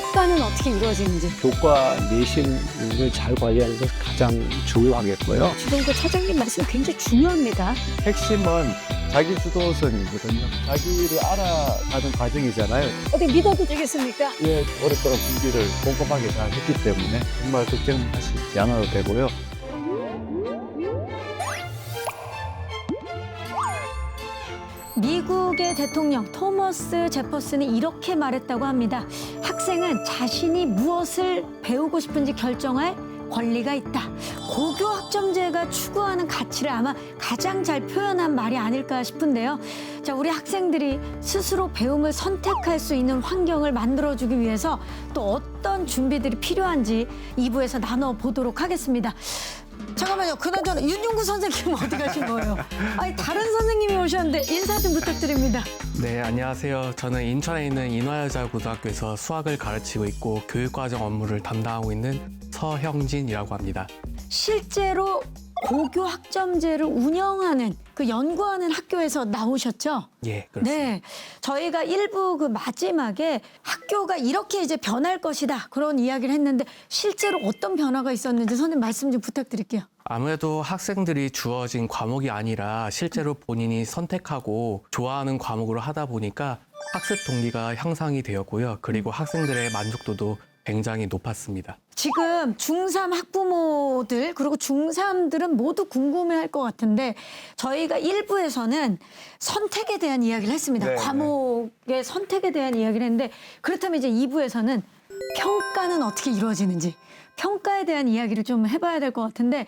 평가는 어떻게 이루어지는지. 교과 내신을 잘 관리하는 것이 가장 중요하겠고요. 지금 그 차장님 말씀 굉장히 중요합니다. 핵심은 자기주도성이거든요. 자기를 알아가는 과정이잖아요. 어떻게 믿어도 되겠습니까? 예, 오랫동안 준비를 꼼꼼하게 잘 했기 때문에 정말 걱정하시지 않아도 되고요. 미국의 대통령 토머스 제퍼슨이 이렇게 말했다고 합니다. 학생은 자신이 무엇을 배우고 싶은지 결정할 권리가 있다. 고교 학점제가 추구하는 가치를 아마 가장 잘 표현한 말이 아닐까 싶은데요. 자, 우리 학생들이 스스로 배움을 선택할 수 있는 환경을 만들어주기 위해서 또 어떤 준비들이 필요한지 2부에서 나눠보도록 하겠습니다. 잠깐만요. 그나저나 윤용구 선생님은 어디 가신 거예요? 아니, 다른 선생님이 오셨는데 인사 좀 부탁드립니다. 네, 안녕하세요. 저는 인천에 있는 인화여자고등학교에서 수학을 가르치고 있고 교육과정 업무를 담당하고 있는 서형진이라고 합니다. 실제로 고교 학점제를 운영하는 그 연구하는 학교에서 나오셨죠? 예, 그렇습니다. 네, 저희가 일부 그 마지막에 학교가 이렇게 이제 변할 것이다 그런 이야기를 했는데 실제로 어떤 변화가 있었는지 선생님 말씀 좀 부탁드릴게요. 아무래도 학생들이 주어진 과목이 아니라 실제로 본인이 선택하고 좋아하는 과목으로 하다 보니까 학습 동기가 향상이 되었고요. 그리고 학생들의 만족도도 굉장히 높았습니다. 지금 중3 학부모들 그리고 중3들은 모두 궁금해할 것 같은데 저희가 1부에서는 선택에 대한 이야기를 했습니다. 네, 과목의 선택에 대한 이야기를 했는데 그렇다면 이제 2부에서는 평가는 어떻게 이루어지는지 평가에 대한 이야기를 좀 해봐야 될 것 같은데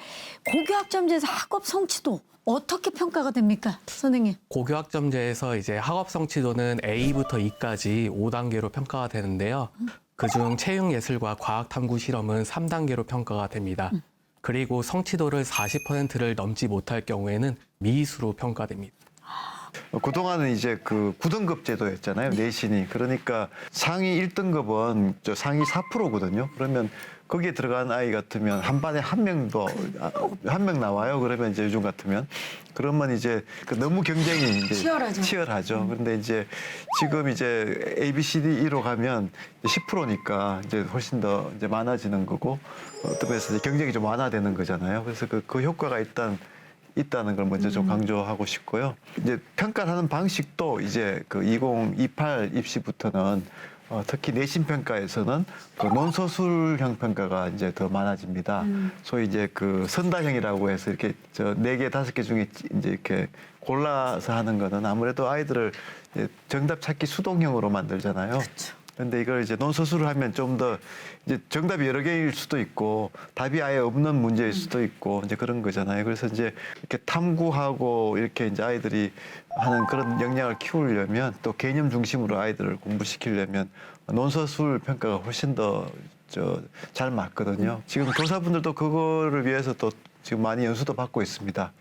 고교 학점제에서 학업 성취도 어떻게 평가가 됩니까, 선생님? 고교 학점제에서 이제 학업 성취도는 A부터 E까지 5단계로 평가가 되는데요. 그중 체육예술과 과학탐구 실험은 3단계로 평가가 됩니다. 그리고 성취도를 40%를 넘지 못할 경우에는 미수로 평가됩니다. 그동안은 이제 그 9등급 제도였잖아요. 내신이. 그러니까 상위 1등급은 저 상위 4%거든요. 그러면 거기에 들어간 아이 같으면 한 반에 한 명 나와요. 그러면 이제 요즘 같으면 그러면 이제 그 너무 경쟁이 이제 치열하죠. 그런데 이제 지금 이제 A, B, C, D로 가면 10%니까 이제 훨씬 더 이제 많아지는 거고 어떤 면에서 이제 경쟁이 좀 완화되는 거잖아요. 그래서 그 효과가 있다는 걸 먼저 좀 강조하고 싶고요. 이제 평가를 하는 방식도 이제 그 2028 입시부터는 특히 내신 평가에서는 그 논서술형 평가가 이제 더 많아집니다. 소위 이제 그 선다형이라고 해서 이렇게 저 4개, 5개 중에 이제 이렇게 골라서 하는 거는 아무래도 아이들을 이제 정답 찾기 수동형으로 만들잖아요. 근데 이걸 이제 논서술을 하면 좀 더 이제 정답이 여러 개일 수도 있고 답이 아예 없는 문제일 수도 있고 이제 그런 거잖아요. 그래서 이제 이렇게 탐구하고 이렇게 이제 아이들이 하는 그런 역량을 키우려면 또 개념 중심으로 아이들을 공부시키려면 논서술 평가가 훨씬 더 잘 맞거든요. 지금 교사분들도 그거를 위해서 또 지금 많이 연수도 받고 있습니다.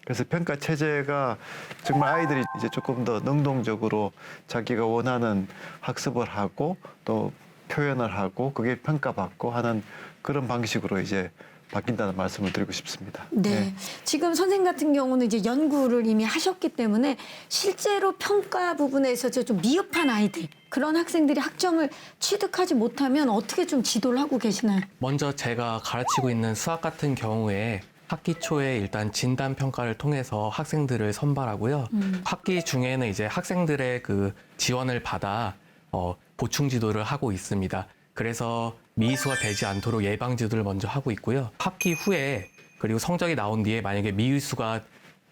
그래서 평가 체제가 정말 아이들이 이제 조금 더 능동적으로 자기가 원하는 학습을 하고 또 표현을 하고 그게 평가받고 하는 그런 방식으로 이제 바뀐다는 말씀을 드리고 싶습니다. 네. 지금 선생님 같은 경우는 이제 연구를 이미 하셨기 때문에 실제로 평가 부분에서 좀 미흡한 아이들, 그런 학생들이 학점을 취득하지 못하면 어떻게 좀 지도를 하고 계시나요? 먼저 제가 가르치고 있는 수학 같은 경우에 학기 초에 일단 진단 평가를 통해서 학생들을 선발하고요. 학기 중에는 이제 학생들의 그 지원을 받아 보충 지도를 하고 있습니다. 그래서 미수가 되지 않도록 예방 지도를 먼저 하고 있고요. 학기 후에 그리고 성적이 나온 뒤에 만약에 미수가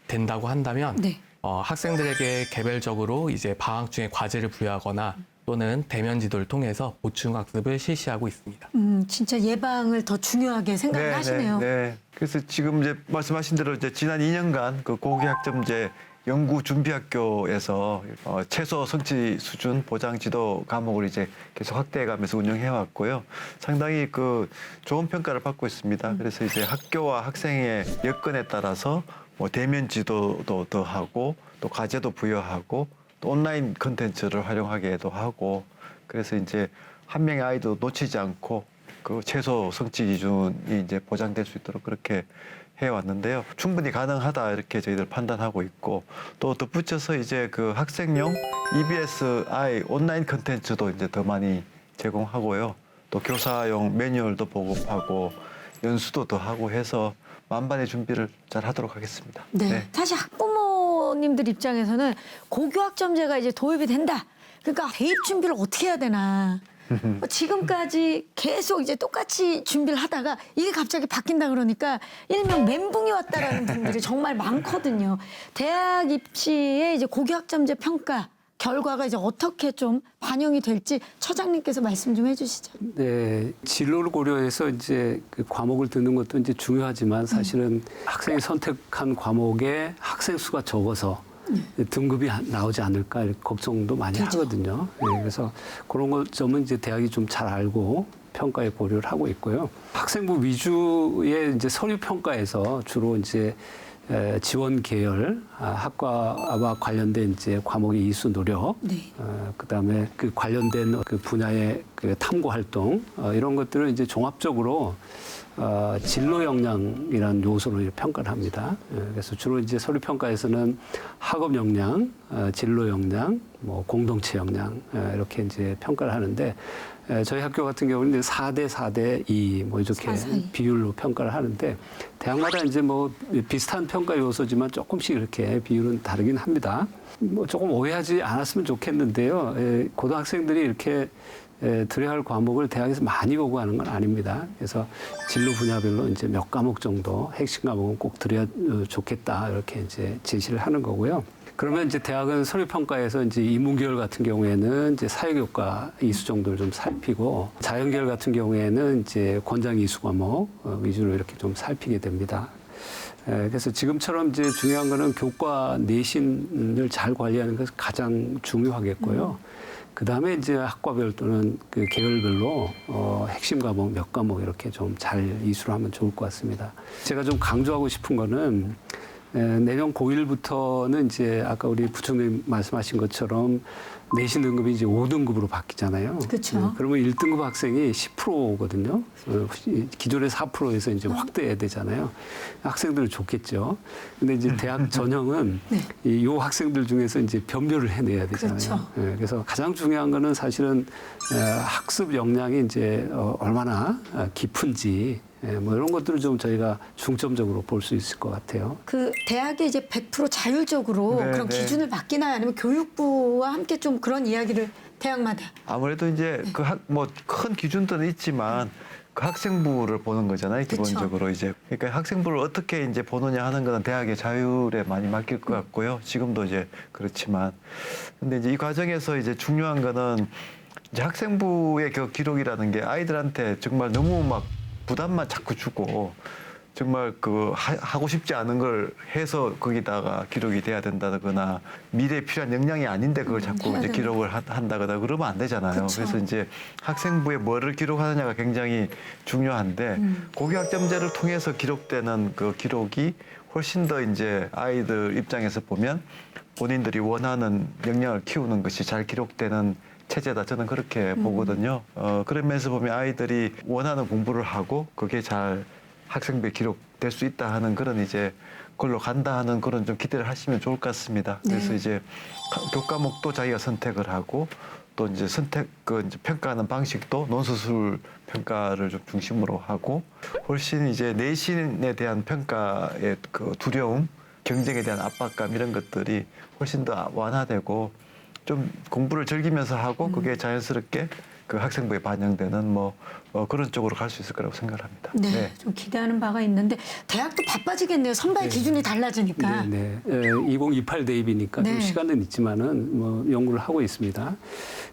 된다고 한다면 네. 학생들에게 개별적으로 이제 방학 중에 과제를 부여하거나 또는 대면 지도를 통해서 보충 학습을 실시하고 있습니다. 진짜 예방을 더 중요하게 생각을 하시네요. 네. 그래서 지금 이제 말씀하신 대로 이제 지난 2년간 그 고교학점제 연구준비학교에서 최소 성취 수준 보장 지도 과목을 이제 계속 확대해가면서 운영해 왔고요. 상당히 그 좋은 평가를 받고 있습니다. 그래서 이제 학교와 학생의 여건에 따라서 뭐 대면 지도도 더 하고 또 과제도 부여하고 또 온라인 컨텐츠를 활용하게도 하고 그래서 이제 한 명의 아이도 놓치지 않고 그 최소 성취 기준이 이제 보장될 수 있도록 그렇게 해왔는데요. 충분히 가능하다 이렇게 저희들 판단하고 있고 또 덧붙여서 이제 그 학생용 EBSI 온라인 컨텐츠도 이제 더 많이 제공하고요. 또 교사용 매뉴얼도 보급하고 연수도 더 하고 해서 만반의 준비를 잘 하도록 하겠습니다. 네. 사실 학부모님들 입장에서는 고교 학점제가 이제 도입이 된다. 그러니까 대입 준비를 어떻게 해야 되나. 지금까지 계속 이제 똑같이 준비를 하다가 이게 갑자기 바뀐다 그러니까 일명 멘붕이 왔다라는 분들이 정말 많거든요. 대학 입시의 이제 고교 학점제 평가 결과가 이제 어떻게 좀 반영이 될지 처장님께서 말씀 좀 해주시죠. 네, 진로를 고려해서 이제 그 과목을 듣는 것도 이제 중요하지만 사실은 학생이 선택한 과목에 학생 수가 적어서 등급이 나오지 않을까 이렇게 걱정도 많이 그렇죠. 하거든요. 네, 그래서 그런 것 점은 이제 대학이 좀 잘 알고 평가에 고려를 하고 있고요. 학생부 위주의 이제 서류 평가에서 주로 이제 지원 계열, 학과와 관련된 이제 과목의 이수 노력, 네. 그다음에 그 관련된 그 분야의 그 탐구 활동 이런 것들을 이제 종합적으로 진로 역량이라는 요소로 평가를 합니다. 그래서 주로 이제 서류 평가에서는 학업 역량, 진로 역량, 뭐 공동체 역량 이렇게 이제 평가를 하는데 저희 학교 같은 경우는 이제 4대 4대 2 뭐 이렇게 4-4-2. 비율로 평가를 하는데 대학마다 이제 뭐 비슷한 평가 요소지만 조금씩 이렇게 비율은 다르긴 합니다. 뭐 조금 오해하지 않았으면 좋겠는데요. 고등학생들이 이렇게 들어야 할 과목을 대학에서 많이 요구하는 건 아닙니다. 그래서 진로 분야별로 이제 몇 과목 정도 핵심 과목은 꼭 들어야 좋겠다 이렇게 이제 제시를 하는 거고요. 그러면 이제 대학은 서류 평가에서 이제 인문계열 같은 경우에는 이제 사회교과 이수 정도를 좀 살피고 자연계열 같은 경우에는 이제 권장 이수 과목 위주로 이렇게 좀 살피게 됩니다. 그래서 지금처럼 이제 중요한 거는 교과 내신을 잘 관리하는 것이 가장 중요하겠고요. 그 다음에 이제 학과별 또는 그 계열별로 핵심 과목 몇 과목 이렇게 좀 잘 이수를 하면 좋을 것 같습니다. 제가 좀 강조하고 싶은 거는 내년 고1부터는 이제 아까 우리 부총님 말씀하신 것처럼 내신 등급이 이제 5등급으로 바뀌잖아요. 그렇죠. 그러면 1등급 학생이 10%거든요. 기존의 4%에서 이제 확대해야 되잖아요. 학생들은 좋겠죠. 근데 이제 대학 전형은 이 학생들 중에서 이제 변별을 해내야 되잖아요. 그렇죠. 그래서 가장 중요한 거는 사실은 학습 역량이 이제 얼마나 깊은지 뭐 이런 것들을 좀 저희가 중점적으로 볼 수 있을 것 같아요. 그 대학이 이제 100% 자율적으로 네, 그런 네. 기준을 바뀌나요? 아니면 교육부와 함께 좀 그런 이야기를 대학마다. 아무래도 이제 그 뭐 큰 기준들은 있지만 그 학생부를 보는 거잖아요. 그쵸. 기본적으로 이제 그러니까 학생부를 어떻게 이제 보느냐 하는 거는 대학의 자율에 많이 맡길 것 같고요. 지금도 이제 그렇지만 근데 이제 이 과정에서 이제 중요한 거는 이제 학생부의 그 기록이라는 게 아이들한테 정말 너무 막 부담만 자꾸 주고 정말 그 하고 싶지 않은 걸 해서 거기다가 기록이 돼야 된다거나 미래에 필요한 역량이 아닌데 그걸 자꾸 해야 이제 된다. 기록을 한다거나 그러면 안 되잖아요. 그쵸. 그래서 이제 학생부에 뭐를 기록하느냐가 굉장히 중요한데 고교 학점제를 통해서 기록되는 그 기록이 훨씬 더 이제 아이들 입장에서 보면 본인들이 원하는 역량을 키우는 것이 잘 기록되는 체제다. 저는 그렇게 보거든요. 그런 면에서 보면 아이들이 원하는 공부를 하고 그게 잘 학생부에 기록될 수 있다 하는 그런 이제 그걸로 간다 하는 그런 좀 기대를 하시면 좋을 것 같습니다. 그래서 이제 교과목도 자기가 선택을 하고 또 이제 이제 평가하는 방식도 논술술 평가를 좀 중심으로 하고 훨씬 이제 내신에 대한 평가의 그 두려움, 경쟁에 대한 압박감 이런 것들이 훨씬 더 완화되고 좀 공부를 즐기면서 하고 그게 자연스럽게 그 학생부에 반영되는 뭐 그런 쪽으로 갈 수 있을 거라고 생각합니다. 네, 좀 기대하는 바가 있는데 대학도 바빠지겠네요. 선발 기준이 달라지니까. 네. 2028 대입이니까 네. 좀 시간은 있지만은 뭐 연구를 하고 있습니다.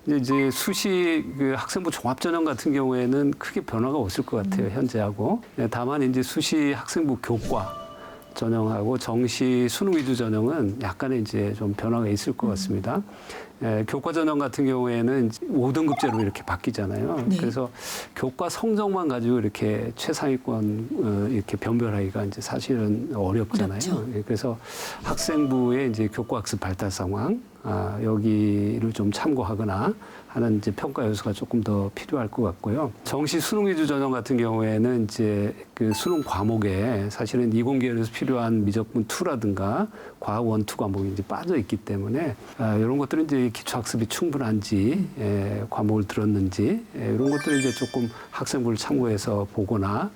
이제 수시 그 학생부 종합전형 같은 경우에는 크게 변화가 없을 것 같아요. 현재하고. 다만 이제 수시 학생부 교과 전형하고 정시 수능 위주 전형은 약간의 이제 좀 변화가 있을 것 같습니다. 교과 전형 같은 경우에는 5등급제로 이렇게 바뀌잖아요. 네. 그래서 교과 성적만 가지고 이렇게 최상위권 이렇게 변별하기가 이제 사실은 어렵잖아요. 어렵죠. 그래서 학생부의 이제 교과 학습 발달 상황 여기를 좀 참고하거나 하는 이제 평가 요소가 조금 더 필요할 것 같고요. 정시 수능 위주 전형 같은 경우에는 이제 그 수능 과목에 사실은 이공계열에서 필요한 미적분 2라든가 과학 1, 2 과목이 이제 빠져 있기 때문에 이런 것들은 이제 학생들이 기초학습이 충분한지, 과목을 들었는지, 이런 것들을 이제 조금 학생부를 참고해서 보거나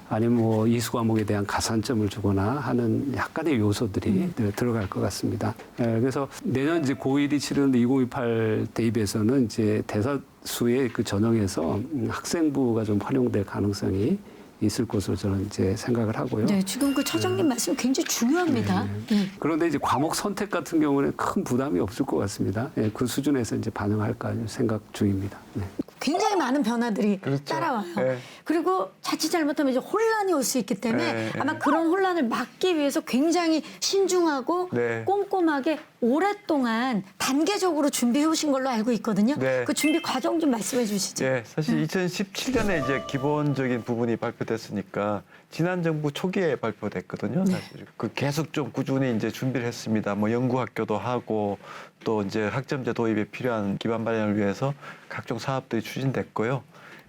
아니면 뭐 이수 과목에 대한 가산점을 주거나 하는 약간의 요소들이 들어갈 것 같습니다. 그래서 내년 이제 고1이 치르는 2028 대입에서는 이제 대다수의 그 전형에서 학생부가 좀 활용될 가능성이 있을 것으로 저는 이제 생각을 하고요. 네, 지금 그 차장님 말씀 굉장히 중요합니다. 네. 그런데 이제 과목 선택 같은 경우는 큰 부담이 없을 것 같습니다. 그 수준에서 이제 반영할까 생각 중입니다. 네. 굉장히 많은 변화들이 그렇죠. 따라와요. 네. 그리고 자칫 잘못하면 이제 혼란이 올 수 있기 때문에 네, 네. 아마 그런 혼란을 막기 위해서 굉장히 신중하고 네. 꼼꼼하게 오랫동안 단계적으로 준비해 오신 걸로 알고 있거든요. 네. 그 준비 과정 좀 말씀해 주시죠. 예, 사실 2017년에 이제 기본적인 부분이 발표됐으니까 지난 정부 초기에 발표됐거든요. 사실 그 계속 좀 꾸준히 이제 준비를 했습니다. 뭐 연구학교도 하고 또 이제 학점제 도입에 필요한 기반 마련을 위해서 각종 사업들이 추진됐고요.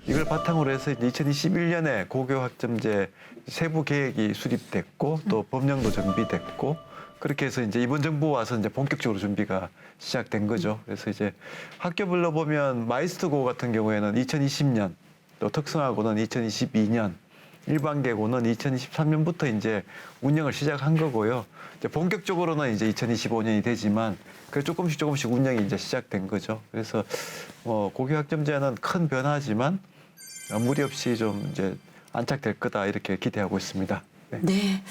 이걸 바탕으로 해서 이제 2021년에 고교 학점제 세부 계획이 수립됐고 또 법령도 정비됐고 그렇게 해서 이제 이번 정부 와서 이제 본격적으로 준비가 시작된 거죠. 그래서 이제 학교별로 보면 마이스터고 같은 경우에는 2020년, 또 특성화고는 2022년, 일반계고는 2023년부터 이제 운영을 시작한 거고요. 이제 본격적으로는 이제 2025년이 되지만 그 조금씩 운영이 이제 시작된 거죠. 그래서 고교 학점제는 큰 변화지만 무리 없이 좀 이제 안착될 거다 이렇게 기대하고 있습니다. 네. 네.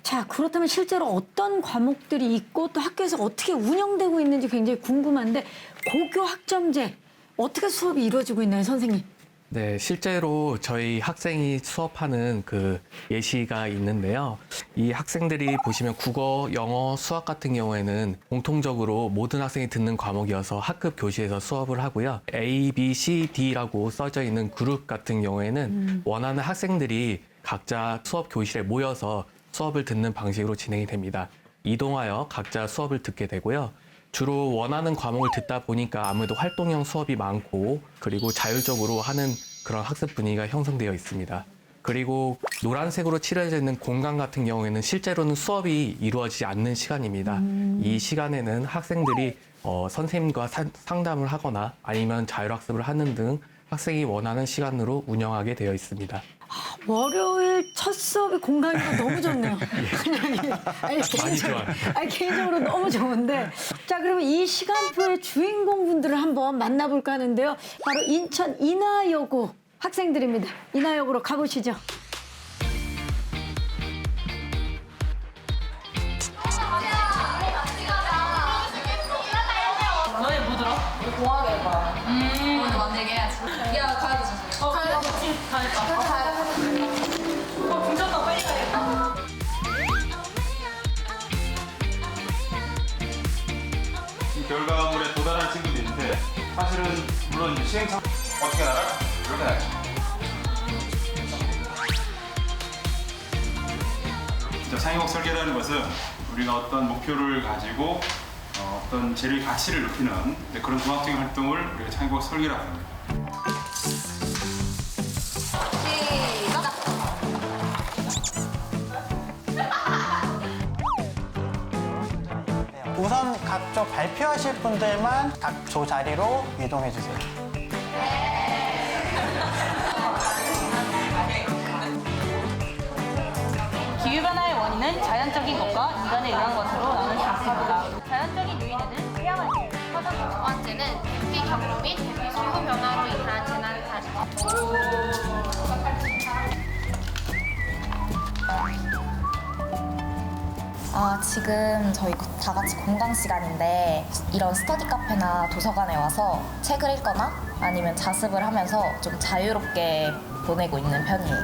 자, 그렇다면 실제로 어떤 과목들이 있고 또 학교에서 어떻게 운영되고 있는지 굉장히 궁금한데 고교 학점제 어떻게 수업이 이루어지고 있나요, 선생님? 네, 실제로 저희 학생이 수업하는 그 예시가 있는데요. 이 학생들이 보시면 국어, 영어, 수학 같은 경우에는 공통적으로 모든 학생이 듣는 과목이어서 학급 교실에서 수업을 하고요. A, B, C, D라고 써져 있는 그룹 같은 경우에는 원하는 학생들이 각자 수업 교실에 모여서 수업을 듣는 방식으로 진행이 됩니다. 이동하여 각자 수업을 듣게 되고요. 주로 원하는 과목을 듣다 보니까 아무래도 활동형 수업이 많고 그리고 자율적으로 하는 그런 학습 분위기가 형성되어 있습니다. 그리고 노란색으로 칠해져 있는 공간 같은 경우에는 실제로는 수업이 이루어지지 않는 시간입니다. 이 시간에는 학생들이 선생님과 상담을 하거나 아니면 자율학습을 하는 등 학생이 원하는 시간으로 운영하게 되어 있습니다. 월요일 첫 수업이 공강이가 너무 좋네요. 아니, 많이 좋아요. 아니, 개인적으로 너무 좋은데. 자, 그러면 이 시간표의 주인공분들을 한번 만나볼까 하는데요. 바로 인천 인하여고 학생들입니다. 인하여고로 가보시죠. 너네 뭐 들어? 공학 해봐. 오늘 만들게 해야지. 야, 가야 돼. 가야 돼. 가야겠다. 가야 돼. 분전도 빨리 가야겠다. 이 결과물에 도달한 친구도 있는데 사실은 물론 이제 시행착오 어떻게 나가? 이렇게 나가죠. 진짜 창의곡 설계라는 것은 우리가 어떤 목표를 가지고 어떤 재료의 가치를 높이는 그런 종합적인 활동을 우리가 창의곡 설계라고 합니다. 우선 각조 발표하실 분들만 각조 자리로 이동해 주세요. 기후변화의 원인은 자연적인 것과 인간에 의한 것으로 나눌 수 있습니다. 자연적인 요인에는 태양을 첫 번째는 대기 경로 및 대기 수분 변화로 인한 재난 지금 저희 다 같이 공강 시간인데 이런 스터디 카페나 도서관에 와서 책을 읽거나 아니면 자습을 하면서 좀 자유롭게 보내고 있는 편이에요.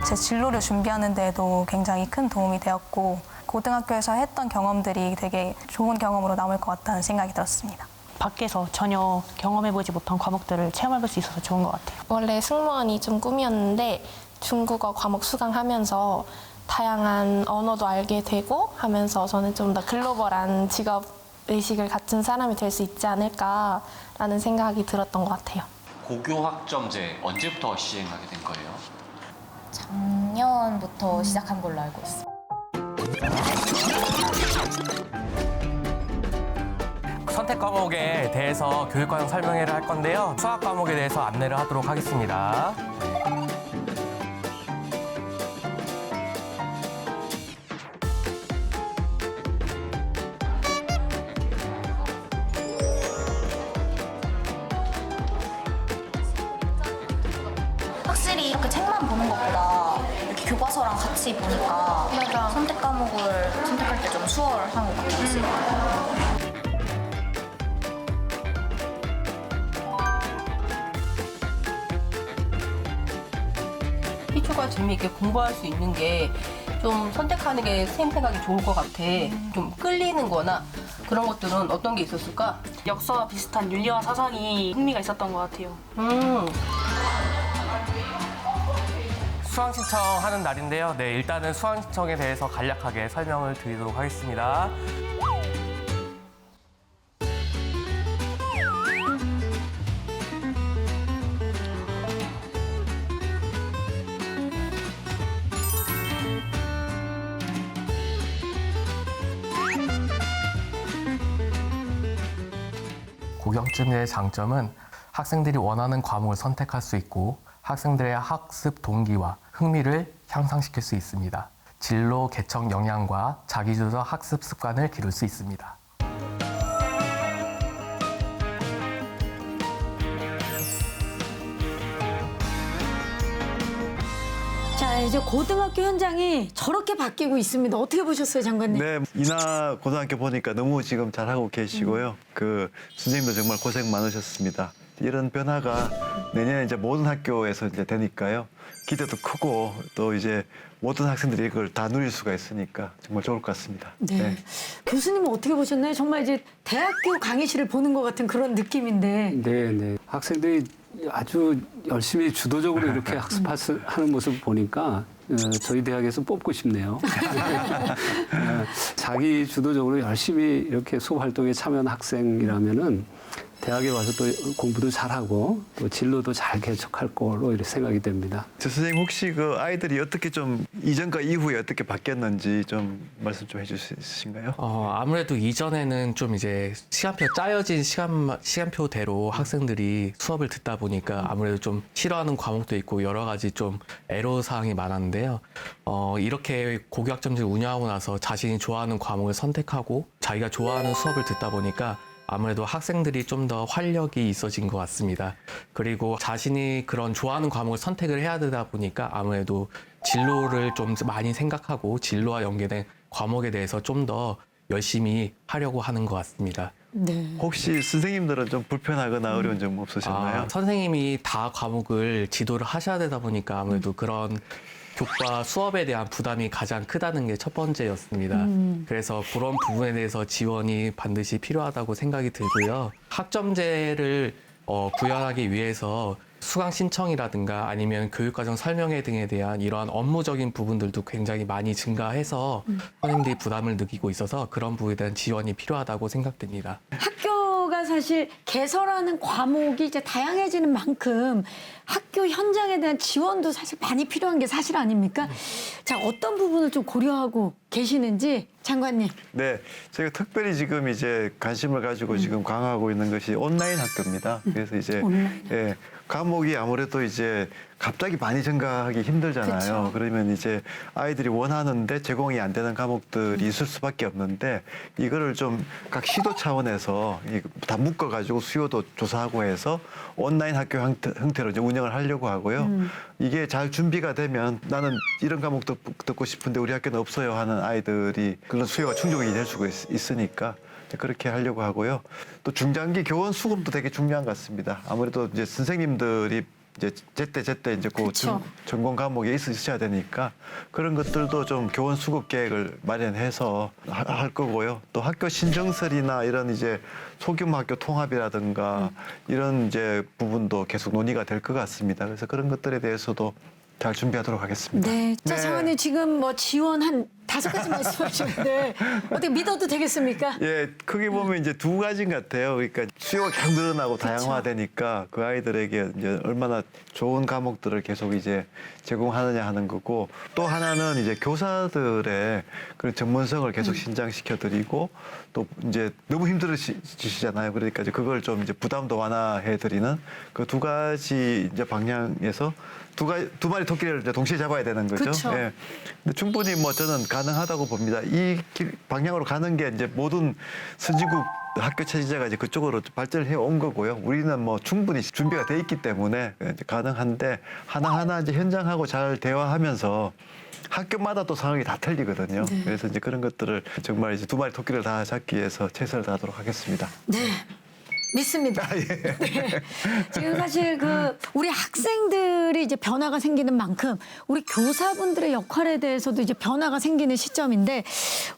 제 진로를 준비하는 데에도 굉장히 큰 도움이 되었고 고등학교에서 했던 경험들이 되게 좋은 경험으로 남을 것 같다는 생각이 들었습니다. 밖에서 전혀 경험해보지 못한 과목들을 체험해볼 수 있어서 좋은 것 같아요. 원래 승무원이 좀 꿈이었는데 중국어 과목 수강하면서 다양한 언어도 알게 되고 하면서 저는 좀 더 글로벌한 직업 의식을 갖춘 사람이 될 수 있지 않을까라는 생각이 들었던 것 같아요. 고교 학점제 언제부터 시행하게 된 거예요? 작년부터 시작한 걸로 알고 있어요. 선택 과목에 대해서 교육과정 설명회를 할 건데요. 수학 과목에 대해서 안내를 하도록 하겠습니다. 확실히 이렇게 책만 보는 것보다 이렇게 교과서랑 같이 보니까 선택 과목을 선택할 때 좀 수월한 것 같아요. 희초가 재미있게 공부할 수 있는 게 좀 선택하는 게 선생님 생각이 좋을 것 같아. 좀 끌리는 거나 그런 것들은 어떤 게 있었을까? 역사와 비슷한 윤리와 사상이 흥미가 있었던 것 같아요. 수강 신청하는 날인데요. 네, 일단은 수강 신청에 대해서 간략하게 설명을 드리도록 하겠습니다. 고교학점제의 장점은 학생들이 원하는 과목을 선택할 수 있고 학생들의 학습 동기와 흥미를 향상시킬 수 있습니다. 진로 개척 역량과 자기주도적 학습 습관을 기를 수 있습니다. 자, 이제 고등학교 현장이 저렇게 바뀌고 있습니다. 어떻게 보셨어요, 장관님? 네, 이나 고등학교 보니까 너무 지금 잘하고 계시고요. 그 선생님도 정말 고생 많으셨습니다. 이런 변화가 내년에 이제 모든 학교에서 이제 되니까요. 기대도 크고 또 이제 모든 학생들이 이걸 다 누릴 수가 있으니까 정말 좋을 것 같습니다. 네. 교수님은 어떻게 보셨나요? 정말 이제 대학교 강의실을 보는 것 같은 그런 느낌인데. 네. 학생들이 아주 열심히 주도적으로 이렇게 학습하는 모습을 보니까 저희 대학에서 뽑고 싶네요. 자기 주도적으로 열심히 이렇게 수업 활동에 참여한 학생이라면은 대학에 와서 또 공부도 잘하고 또 진로도 잘 개척할 거로 이렇게 생각이 됩니다. 선생님 혹시 그 아이들이 어떻게 좀 이전과 이후에 어떻게 바뀌었는지 좀 말씀 좀 해줄 수 있으신가요? 아무래도 이전에는 좀 이제 시간표 짜여진 시간표대로 학생들이 수업을 듣다 보니까 아무래도 좀 싫어하는 과목도 있고 여러 가지 좀 애로사항이 많았는데요. 이렇게 고교학점제를 운영하고 나서 자신이 좋아하는 과목을 선택하고 자기가 좋아하는 수업을 듣다 보니까 아무래도 학생들이 좀 더 활력이 있어진 것 같습니다. 그리고 자신이 그런 좋아하는 과목을 선택을 해야 되다 보니까 아무래도 진로를 좀 많이 생각하고 진로와 연계된 과목에 대해서 좀 더 열심히 하려고 하는 것 같습니다. 네. 혹시 선생님들은 좀 불편하거나 어려운 점 없으셨나요? 선생님이 다 과목을 지도를 하셔야 되다 보니까 아무래도 그런 교과 수업에 대한 부담이 가장 크다는 게 첫 번째였습니다. 그래서 그런 부분에 대해서 지원이 반드시 필요하다고 생각이 들고요. 학점제를 구현하기 위해서 수강 신청이라든가 아니면 교육과정 설명회 등에 대한 이러한 업무적인 부분들도 굉장히 많이 증가해서 선생님들이 부담을 느끼고 있어서 그런 부분에 대한 지원이 필요하다고 생각됩니다. 학교가 사실 개설하는 과목이 이제 다양해지는 만큼 학교 현장에 대한 지원도 사실 많이 필요한 게 사실 아닙니까? 자, 어떤 부분을 좀 고려하고 계시는지 장관님. 네, 저희가 특별히 지금 이제 관심을 가지고 지금 강화하고 있는 것이 온라인 학교입니다. 그래서 이제 예, 과목이 아무래도 이제 갑자기 많이 증가하기 힘들잖아요. 그쵸. 그러면 이제 아이들이 원하는데 제공이 안 되는 과목들이 있을 수밖에 없는데 이거를 좀 각 시도 차원에서 다 묶어가지고 수요도 조사하고 해서 온라인 학교 형태로 이제 운영을 하려고 하고요. 이게 잘 준비가 되면 나는 이런 과목도 듣고 싶은데 우리 학교는 없어요 하는 아이들이 그런 수요가 충족이 될 수가 있으니까 그렇게 하려고 하고요. 또 중장기 교원 수급도 되게 중요한 것 같습니다. 아무래도 이제 선생님들이 이제 제때 이제 그 전공 과목에 있으셔야 되니까 그런 것들도 좀 교원 수급 계획을 마련해서 할 거고요. 또 학교 신정설이나 이런 이제 소규모 학교 통합이라든가 이런 이제 부분도 계속 논의가 될 것 같습니다. 그래서 그런 것들에 대해서도 잘 준비하도록 하겠습니다. 네. 자, 장관님 지금 뭐 지원 한 5가지 말씀하시는데 어떻게 믿어도 되겠습니까? 예, 크게 보면 이제 두 가지인 것 같아요. 그러니까 수요가 계속 늘어나고 다양화되니까 그 아이들에게 이제 얼마나 좋은 과목들을 계속 이제 제공하느냐 하는 거고, 또 하나는 이제 교사들의 그런 전문성을 계속 신장시켜드리고, 또 이제 너무 힘들으시잖아요. 그러니까 이제 그걸 좀 이제 부담도 완화해드리는 그 두 가지 이제 방향에서 두 마리 토끼를 이제 동시에 잡아야 되는 거죠. 그쵸. 예. 근데 충분히 뭐 저는 가능하다고 봅니다. 이 방향으로 가는 게 이제 모든 선진국 학교 체제가 이제 그쪽으로 발전해 온 거고요. 우리는 뭐 충분히 준비가 돼 있기 때문에 이제 가능한데, 하나하나 이제 현장하고 잘 대화하면서 학교마다 또 상황이 다 틀리거든요. 네. 그래서 이제 그런 것들을 정말 이제 두 마리 토끼를 다 잡기 위해서 최선을 다하도록 하겠습니다. 네. 믿습니다. 네. 지금 사실 우리 학생들이 이제 변화가 생기는 만큼 우리 교사분들의 역할에 대해서도 이제 변화가 생기는 시점인데,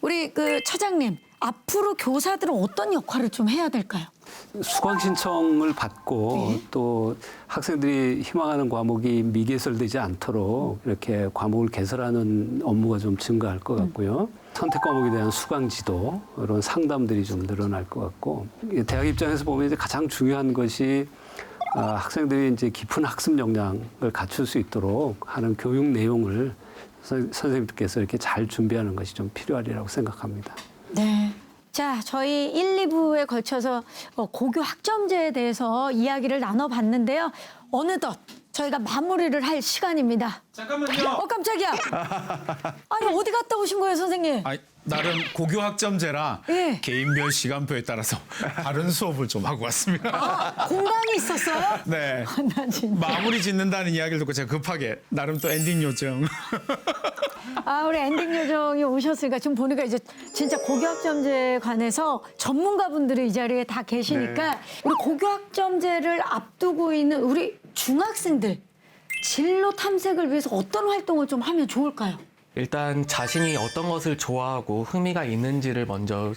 우리 처장님, 앞으로 교사들은 어떤 역할을 좀 해야 될까요? 수강 신청을 받고 또 학생들이 희망하는 과목이 미개설되지 않도록 이렇게 과목을 개설하는 업무가 좀 증가할 것 같고요. 선택 과목에 대한 수강 지도, 이런 상담들이 좀 늘어날 것 같고, 대학 입장에서 보면 이제 가장 중요한 것이 학생들이 이제 깊은 학습 역량을 갖출 수 있도록 하는 교육 내용을 선생님들께서 이렇게 잘 준비하는 것이 좀 필요하리라고 생각합니다. 네. 자, 저희 1, 2부에 걸쳐서 고교 학점제에 대해서 이야기를 나눠봤는데요. 어느덧 저희가 마무리를 할 시간입니다. 잠깐만요. 깜짝이야. 아니, 어디 갔다 오신 거예요, 선생님? 아니, 나름 고교 학점제라 예. 개인별 시간표에 따라서 다른 수업을 좀 하고 왔습니다. 공강이 있었어요? 네. 나 진짜. 마무리 짓는다는 이야기를 듣고 제가 급하게 나름 또 엔딩 요정. 우리 엔딩 요정이 오셨으니까 지금 보니까 이제 진짜 고교학점제에 관해서 전문가분들이 이 자리에 다 계시니까, 우리 고교학점제를 앞두고 있는 우리 중학생들 진로 탐색을 위해서 어떤 활동을 좀 하면 좋을까요? 일단 자신이 어떤 것을 좋아하고 흥미가 있는지를 먼저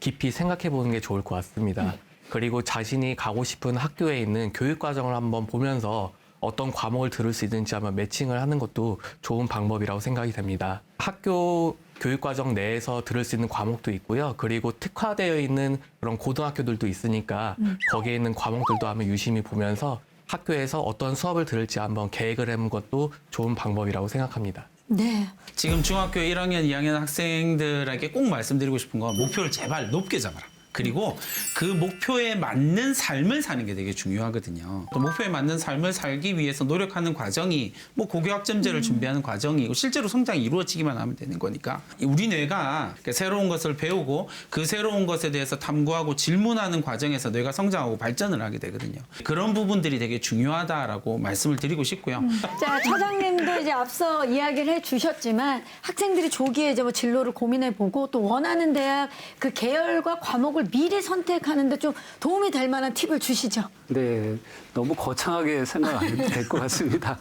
깊이 생각해 보는 게 좋을 것 같습니다. 그리고 자신이 가고 싶은 학교에 있는 교육 과정을 한번 보면서 어떤 과목을 들을 수 있는지 한번 매칭을 하는 것도 좋은 방법이라고 생각이 됩니다. 학교 교육과정 내에서 들을 수 있는 과목도 있고요. 그리고 특화되어 있는 그런 고등학교들도 있으니까 거기에 있는 과목들도 한번 유심히 보면서 학교에서 어떤 수업을 들을지 한번 계획을 해보는 것도 좋은 방법이라고 생각합니다. 네. 지금 중학교 1학년, 2학년 학생들에게 꼭 말씀드리고 싶은 건 목표를 제발 높게 잡아라. 그리고 그 목표에 맞는 삶을 사는 게 되게 중요하거든요. 또 목표에 맞는 삶을 살기 위해서 노력하는 과정이 뭐 고교학점제를 준비하는 과정이고, 실제로 성장이 이루어지기만 하면 되는 거니까 우리 뇌가 새로운 것을 배우고 그 새로운 것에 대해서 탐구하고 질문하는 과정에서 뇌가 성장하고 발전을 하게 되거든요. 그런 부분들이 되게 중요하다라고 말씀을 드리고 싶고요. 자, 처장님도 이제 앞서 이야기를 해주셨지만 학생들이 조기에 이제 뭐 진로를 고민해보고 또 원하는 대학 그 계열과 과목을 미리 선택하는데 좀 도움이 될 만한 팁을 주시죠. 네, 너무 거창하게 생각 안 해도 될 것 같습니다.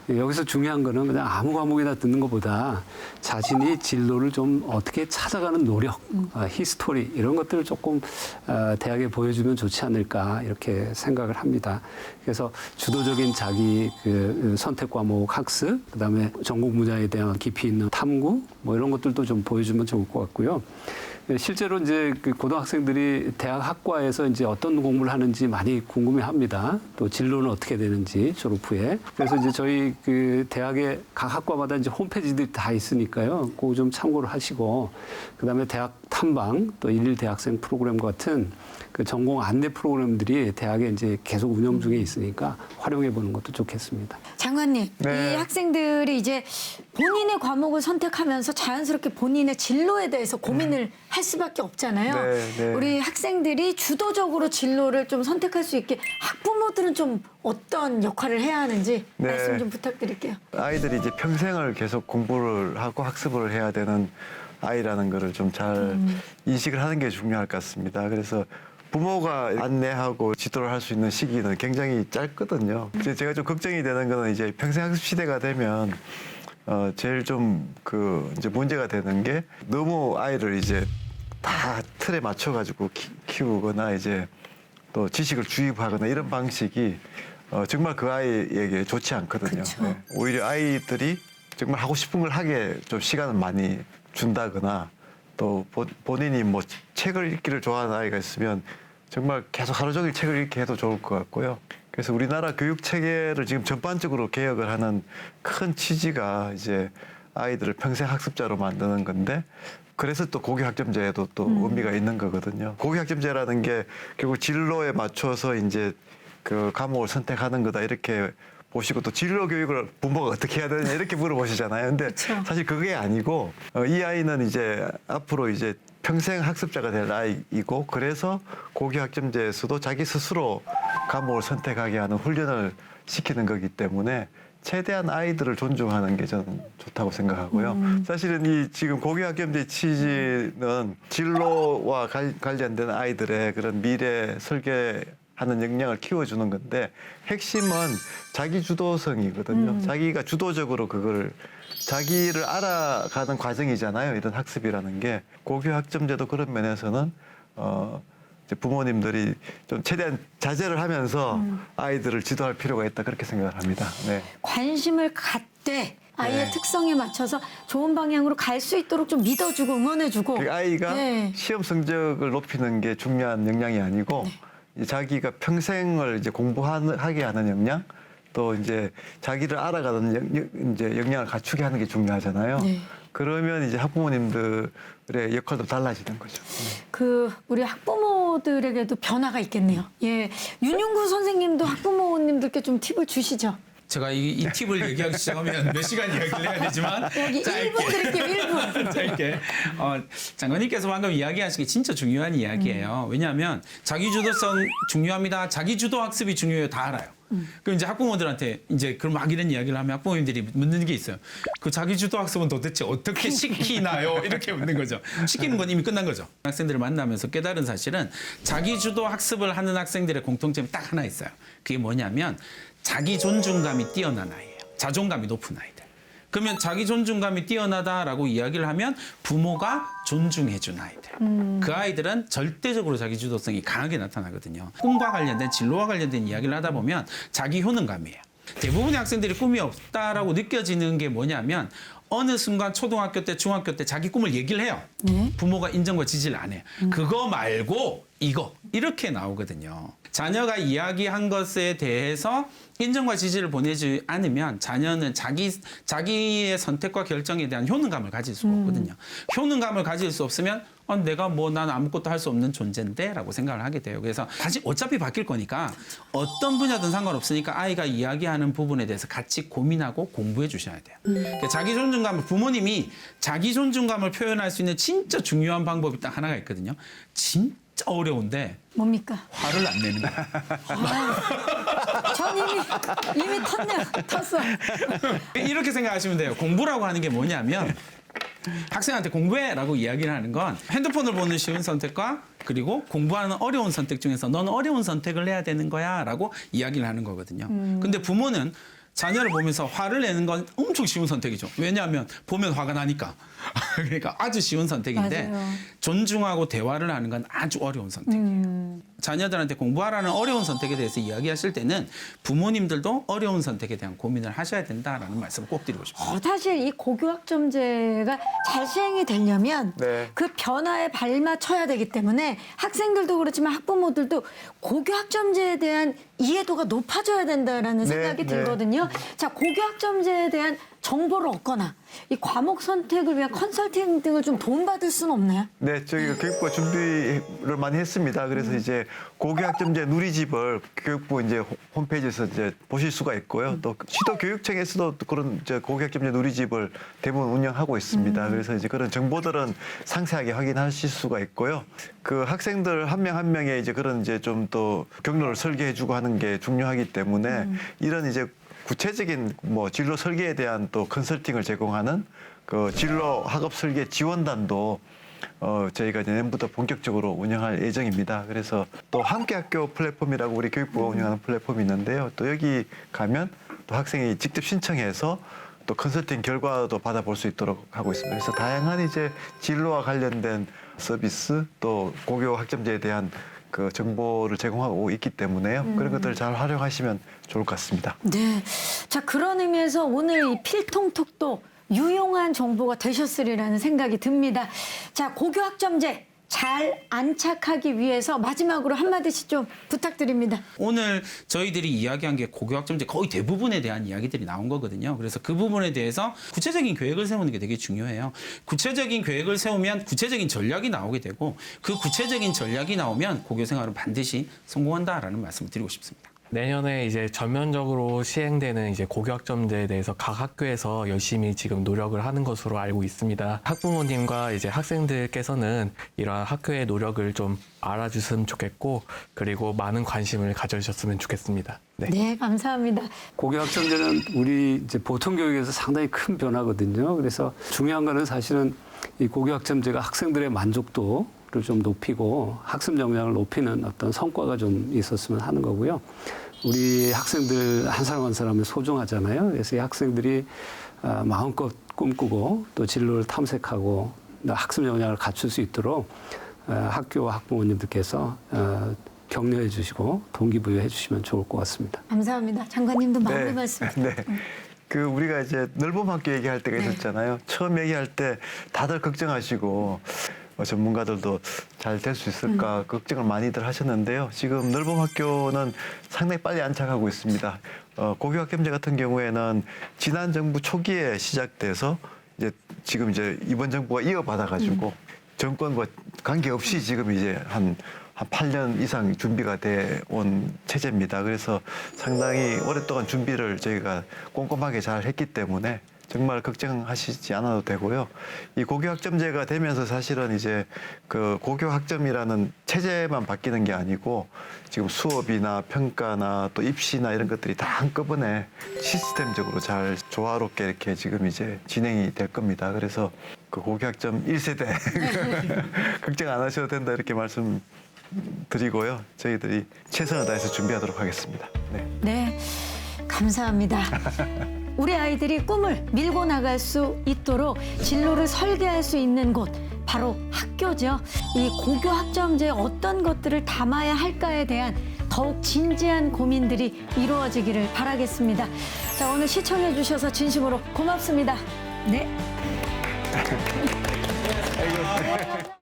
여기서 중요한 거는 그냥 아무 과목이나 듣는 것보다 자신이 진로를 좀 어떻게 찾아가는 노력, 히스토리 이런 것들을 조금 대학에 보여주면 좋지 않을까 이렇게 생각을 합니다. 그래서 주도적인 자기 선택 과목 학습, 그다음에 전공 분야에 대한 깊이 있는 탐구 뭐 이런 것들도 좀 보여주면 좋을 것 같고요. 실제로 이제 고등학생들이 대학 학과에서 이제 어떤 공부를 하는지 많이 궁금해합니다. 또 진로는 어떻게 되는지 졸업 후에. 그래서 이제 저희 대학의 각 학과마다 이제 홈페이지들이 다 있으니까요. 그거 좀 참고를 하시고, 그다음에 대학 탐방 또 일일 대학생 프로그램 같은 그 전공 안내 프로그램들이 대학에 이제 계속 운영 중에 있으니까 활용해 보는 것도 좋겠습니다. 장관님, 네. 이 학생들이 이제 본인의 과목을 선택하면서 자연스럽게 본인의 진로에 대해서 고민을 할 수밖에 없잖아요. 네, 네. 우리 학생들이 주도적으로 진로를 좀 선택할 수 있게 학부모들은 좀 어떤 역할을 해야 하는지 네. 말씀 좀 부탁드릴게요. 아이들이 이제 평생을 계속 공부를 하고 학습을 해야 되는 아이라는 거를 좀 잘 인식을 하는 게 중요할 것 같습니다. 그래서 부모가 안내하고 지도를 할 수 있는 시기는 굉장히 짧거든요. 제가 좀 걱정이 되는 거는 이제 평생학습 시대가 되면 제일 좀 이제 문제가 되는 게 너무 아이를 이제 다 틀에 맞춰가지고 키우거나 이제 또 지식을 주입하거나 이런 방식이 정말 그 아이에게 좋지 않거든요. 네. 오히려 아이들이 정말 하고 싶은 걸 하게 좀 시간을 많이 준다거나 또 본인이 뭐 책을 읽기를 좋아하는 아이가 있으면 정말 계속 하루 종일 책을 읽게 해도 좋을 것 같고요. 그래서 우리나라 교육 체계를 지금 전반적으로 개혁을 하는 큰 취지가 이제 아이들을 평생 학습자로 만드는 건데 그래서 또 고교학점제에도 또 의미가 있는 거거든요. 고교학점제라는 게 결국 진로에 맞춰서 이제 그 과목을 선택하는 거다 이렇게 보시고 또 진로 교육을 부모가 어떻게 해야 되느냐 이렇게 물어보시잖아요. 근데 사실 그게 아니고 이 아이는 이제 앞으로 이제 평생 학습자가 될 아이이고 그래서 고교학점제에서도 자기 스스로 과목을 선택하게 하는 훈련을 시키는 거기 때문에 최대한 아이들을 존중하는 게 저는 좋다고 생각하고요. 사실은 이 지금 고교학점제 취지는 진로와 관련된 아이들의 그런 미래 설계하는 역량을 키워주는 건데 핵심은 자기 주도성이거든요. 자기가 주도적으로 그걸 자기를 알아가는 과정이잖아요. 이런 학습이라는 게 고교학점제도 그런 면에서는 이제 부모님들이 좀 최대한 자제를 하면서 아이들을 지도할 필요가 있다 그렇게 생각을 합니다. 네. 관심을 갖되 아이의 네. 특성에 맞춰서 좋은 방향으로 갈 수 있도록 좀 믿어주고 응원해주고 그 아이가 네. 시험 성적을 높이는 게 중요한 역량이 아니고 이제 자기가 평생을 이제 공부하게 하는 역량 또 이제 자기를 알아가는 이제 역량을 갖추게 하는 게 중요하잖아요. 네. 그러면 이제 학부모님들의 역할도 달라지는 거죠. 그 우리 학부모들에게도 변화가 있겠네요. 예, 윤용구 선생님도 학부모님들께 좀 팁을 주시죠. 제가 이 팁을 얘기하기 시작하면 몇 시간 이야기를 해야 되지만 여기 1분 드릴게요. 1분. 짧게 장관님께서 방금 이야기하신 게 진짜 중요한 이야기예요. 왜냐하면 자기주도성 중요합니다. 자기주도 학습이 중요해요. 다 알아요. 그럼 이제 학부모들한테 이제 그럼 막 이런 이야기를 하면 학부모님들이 묻는 게 있어요. 그 자기주도 학습은 도대체 어떻게 시키나요? 이렇게 묻는 거죠. 시키는 건 이미 끝난 거죠. 학생들을 만나면서 깨달은 사실은 자기주도 학습을 하는 학생들의 공통점이 딱 하나 있어요. 그게 뭐냐면 자기 존중감이 뛰어난 아이예요. 자존감이 높은 아이들. 그러면 자기 존중감이 뛰어나다라고 이야기를 하면 부모가 존중해 준 아이들. 그 아이들은 절대적으로 자기 주도성이 강하게 나타나거든요. 꿈과 관련된 진로와 관련된 이야기를 하다 보면 자기 효능감이에요. 대부분의 학생들이 꿈이 없다라고 느껴지는 게 뭐냐면 어느 순간 초등학교 때 중학교 때 자기 꿈을 얘기를 해요. 부모가 인정과 지지를 안 해요. 그거 말고 이거 이렇게 나오거든요. 자녀가 이야기한 것에 대해서 인정과 지지를 보내지 않으면 자녀는 자기의 선택과 결정에 대한 효능감을 가질 수가 없거든요. 효능감을 가질 수 없으면 내가 뭐 난 아무것도 할 수 없는 존재인데 라고 생각을 하게 돼요. 그래서 다시 어차피 바뀔 거니까 어떤 분야든 상관없으니까 아이가 이야기하는 부분에 대해서 같이 고민하고 공부해 주셔야 돼요. 그러니까 자기 존중감을 부모님이 자기 존중감을 표현할 수 있는 진짜 중요한 방법이 딱 하나가 있거든요. 진짜 어려운데 뭡니까? 화를 안 내는 거예요. 전 이미 텄어. 이렇게 생각하시면 돼요. 공부라고 하는 게 뭐냐면 학생한테 공부해라고 이야기를 하는 건 핸드폰을 보는 쉬운 선택과 그리고 공부하는 어려운 선택 중에서 너는 어려운 선택을 해야 되는 거야 라고 이야기를 하는 거거든요. 근데 부모는 자녀를 보면서 화를 내는 건 엄청 쉬운 선택이죠. 왜냐하면 보면 화가 나니까. 그러니까 아주 쉬운 선택인데 맞아요. 존중하고 대화를 하는 건 아주 어려운 선택이에요. 자녀들한테 공부하라는 어려운 선택에 대해서 이야기하실 때는 부모님들도 어려운 선택에 대한 고민을 하셔야 된다라는 말씀을 꼭 드리고 싶습니다. 사실 이 고교학점제가 잘 시행이 되려면 네. 그 변화에 발맞춰야 되기 때문에 학생들도 그렇지만 학부모들도 고교학점제에 대한 이해도가 높아져야 된다라는 생각이 네. 들거든요. 자, 고교학점제에 대한 정보를 얻거나 이 과목 선택을 위한 컨설팅 등을 좀 도움받을 수는 없나요? 네, 저희가 교육부가 준비를 많이 했습니다. 그래서 이제 고교학점제 누리집을 교육부 이제 홈페이지에서 이제 보실 수가 있고요. 또 시도교육청에서도 또 그런 이제 고교학점제 누리집을 대부분 운영하고 있습니다. 그래서 이제 그런 정보들은 상세하게 확인하실 수가 있고요. 그 학생들 한 명 한 명의 이제 그런 이제 좀 또 경로를 설계해주고 하는 게 중요하기 때문에 이런 이제 구체적인 뭐 진로 설계에 대한 또 컨설팅을 제공하는 그 진로 학업 설계 지원단도 저희가 이제 내년부터 본격적으로 운영할 예정입니다. 그래서 또 함께학교 플랫폼이라고 우리 교육부가 운영하는 플랫폼이 있는데요. 또 여기 가면 또 학생이 직접 신청해서 또 컨설팅 결과도 받아볼 수 있도록 하고 있습니다. 그래서 다양한 이제 진로와 관련된 서비스 또 고교 학점제에 대한 그 정보를 제공하고 있기 때문에요. 그런 것들을 잘 활용하시면 좋을 것 같습니다. 네. 자, 그런 의미에서 오늘 이 필통톡도 유용한 정보가 되셨으리라는 생각이 듭니다. 자, 고교 학점제 잘 안착하기 위해서 마지막으로 한마디씩 좀 부탁드립니다. 오늘 저희들이 이야기한 게 고교학점제 거의 대부분에 대한 이야기들이 나온 거거든요. 그래서 그 부분에 대해서 구체적인 계획을 세우는 게 되게 중요해요. 구체적인 계획을 세우면 구체적인 전략이 나오게 되고 그 구체적인 전략이 나오면 고교 생활은 반드시 성공한다라는 말씀을 드리고 싶습니다. 내년에 이제 전면적으로 시행되는 이제 고교학점제에 대해서 각 학교에서 열심히 지금 노력을 하는 것으로 알고 있습니다. 학부모님과 이제 학생들께서는 이러한 학교의 노력을 좀 알아주셨으면 좋겠고, 그리고 많은 관심을 가져주셨으면 좋겠습니다. 네. 네, 감사합니다. 고교학점제는 우리 이제 보통 교육에서 상당히 큰 변화거든요. 그래서 중요한 거는 사실은 이 고교학점제가 학생들의 만족도 를 좀 높이고 학습 역량을 높이는 어떤 성과가 좀 있었으면 하는 거고요. 우리 학생들 한 사람 한 사람이 소중하잖아요. 그래서 이 학생들이 마음껏 꿈꾸고 또 진로를 탐색하고 학습 역량을 갖출 수 있도록 학교와 학부모님들께서 격려해 주시고 동기부여해 주시면 좋을 것 같습니다. 감사합니다. 장관님도 마무리 말씀. 네. 그 우리가 이제 넓은 학교 얘기할 때가 있었잖아요. 처음 얘기할 때 다들 걱정하시고 전문가들도 잘 될 수 있을까 걱정을 많이들 하셨는데요. 지금 넓은 학교는 상당히 빨리 안착하고 있습니다. 고교학점제 같은 경우에는 지난 정부 초기에 시작돼서 이제 지금 이제 이번 정부가 이어받아가지고 정권과 관계없이 지금 이제 한 8년 이상 준비가 돼 온 체제입니다. 그래서 상당히 오랫동안 준비를 저희가 꼼꼼하게 잘 했기 때문에 정말 걱정하시지 않아도 되고요. 이 고교학점제가 되면서 사실은 이제 그 고교학점이라는 체제만 바뀌는 게 아니고 지금 수업이나 평가나 또 입시나 이런 것들이 다 한꺼번에 시스템적으로 잘 조화롭게 이렇게 지금 이제 진행이 될 겁니다. 그래서 그 고교학점 1세대 걱정 안 하셔도 된다 이렇게 말씀드리고요. 저희들이 최선을 다해서 준비하도록 하겠습니다. 네, 감사합니다. 우리 아이들이 꿈을 밀고 나갈 수 있도록 진로를 설계할 수 있는 곳, 바로 학교죠. 이 고교 학점제에 어떤 것들을 담아야 할까에 대한 더욱 진지한 고민들이 이루어지기를 바라겠습니다. 자, 오늘 시청해 주셔서 진심으로 고맙습니다. 네.